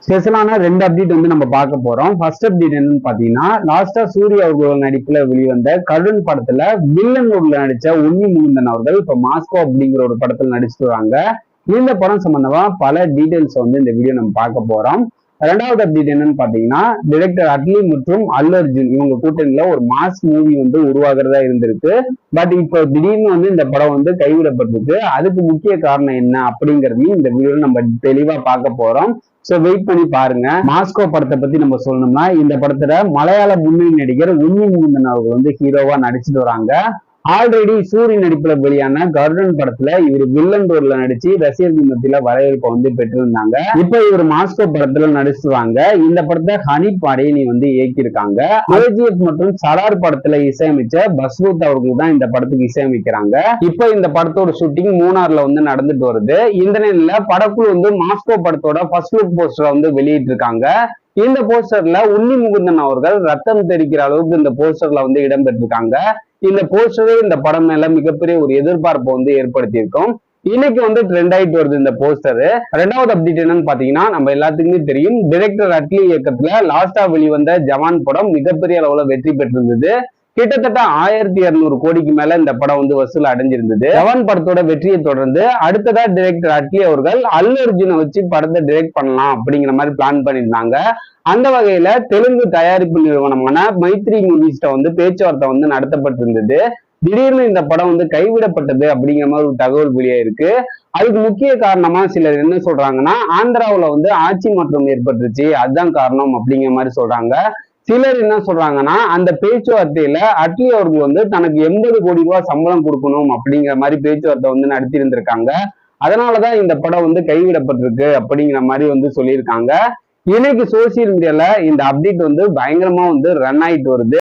ஸ்பெஷலான 2 அப்டேட் வந்து நம்ம பார்க்க போறோம். ஃபர்ஸ்ட் அப்டேட் என்னன்னு பாத்தீங்கன்னா, லாஸ்டா சூர்யா அவர்கள் நடிப்புல வெளிவந்த கருடன் படத்துல வில்லன் ரோல்ல நடிச்ச உன்னி முகுந்தன் அவர்கள் இப்ப மாஸ்கோ அப்படிங்கிற ஒரு படத்துல நடிச்சிட்டு வராங்க. இந்த படம் சம்பந்தமா பல டீடைல்ஸ் வந்து இந்த வீடியோ நம்ம பார்க்க போறோம். ரெண்டாவது அப்டேட் என்னன்னு பாத்தீங்கன்னா, டைரக்டர் அட்லி மற்றும் அல்லு அர்ஜுன் இவங்க கூட்டணியில ஒரு மாஸ் மூவி வந்து உருவாகிறதா இருந்திருக்கு. பட் இப்போ திடீர்னு வந்து இந்த படம் வந்து கைவிடப்பட்டிருக்கு. அதுக்கு முக்கிய காரணம் என்ன அப்படிங்கறதையும் இந்த வீடியோல நம்ம தெளிவா பார்க்க போறோம். சோ வெயிட் பண்ணி பாருங்க. மாஸ்கோ படத்தை பத்தி நம்ம சொல்லணும்னா, இந்த படத்துல மலையாள முன்னணி நடிகர் உன்னி முகுந்தன் அவர்கள் வந்து ஹீரோவா நடிச்சிட்டு வராங்க. ஆல்ரெடி சூரிய நடிப்புல வெளியான கருடன் படத்துல இவர் வில்லன் ரோல்ல நடிச்சு ரசிகர்கள் மத்தியில வரவேற்பை வந்து பெற்றிருந்தாங்க. இப்ப இவர் மாஸ்கோ படத்துல நடிச்சுவாங்க. இந்த படத்தை ஹனீப் படையணி வந்து இயக்கியிருக்காங்க. கேஜிஎஃப் மற்றும் சலார் படத்துல இசையமைச்ச பஸ்ரூத் அவர்கள் தான் இந்த படத்துக்கு இசையமைக்கிறாங்க. இப்ப இந்த படத்தோட ஷூட்டிங் மூணார்ல வந்து நடந்துட்டு வருது. இந்த நிலையில படக்குழு வந்து மாஸ்கோ படத்தோட ஃபர்ஸ்ட் லுக் போஸ்டரை வந்து வெளியிட்டு இருக்காங்க. இந்த போஸ்டர்ல உன்னி முகுந்தன் அவர்கள் ரத்தம் தெரிக்கிற அளவுக்கு இந்த போஸ்டர்ல வந்து இடம்பெற்றிருக்காங்க. இந்த போஸ்டரே இந்த படம் மேல மிகப்பெரிய ஒரு எதிர்பார்ப்பை வந்து ஏற்படுத்தியிருக்கும். இன்னைக்கு வந்து ட்ரெண்ட் ஆயிட்டு வருது இந்த போஸ்டர். ரெண்டாவது அப்டேட் என்னன்னு பாத்தீங்கன்னா, நம்ம எல்லாத்துக்குமே தெரியும், டைரக்டர் அட்லி இயக்கத்துல லாஸ்டா வெளிவந்த ஜவான் படம் மிகப்பெரிய அளவுல வெற்றி பெற்றிருந்தது. கிட்டத்தட்ட 1200 கோடிக்கு மேல இந்த படம் வந்து வசூல் அடைஞ்சிருந்தது. ஜவான் படத்தோட வெற்றியை தொடர்ந்து அடுத்ததா டைரக்டர் அட்லி அவர்கள் அல்லு அர்ஜுனை வச்சு படத்தை டைரக்ட் பண்ணலாம் அப்படிங்கிற மாதிரி பிளான் பண்ணியிருந்தாங்க. அந்த வகையில தெலுங்கு தயாரிப்பு நிறுவனமான மைத்ரி மூவிஸ்ட வந்து பேச்சுவார்த்தை வந்து நடத்தப்பட்டிருந்தது. திடீர்னு இந்த படம் வந்து கைவிடப்பட்டது அப்படிங்கிற மாதிரி ஒரு தகவல் வெளியாயிருக்கு. அதுக்கு முக்கிய காரணமா சிலர் என்ன சொல்றாங்கன்னா, ஆந்திராவுல வந்து ஆட்சி மாற்றம் ஏற்பட்டுருச்சு, அதுதான் காரணம் அப்படிங்கிற மாதிரி சொல்றாங்க. சிலர் என்ன சொல்றாங்கன்னா, அந்த பேச்சுவார்த்தையில அட்லி அவர்கள் வந்து தனக்கு 80 கோடி ரூபாய் சம்பளம் கொடுக்கணும் அப்படிங்கிற மாதிரி பேச்சுவார்த்தை வந்து நடத்தி இருந்திருக்காங்க. அதனாலதான் இந்த படம் வந்து கைவிடப்பட்டிருக்கு அப்படிங்கிற மாதிரி வந்து சொல்லியிருக்காங்க. இன்னைக்கு சோசியல் மீடியால இந்த அப்டேட் வந்து பயங்கரமா வந்து ரன் ஆயிட்டு வருது.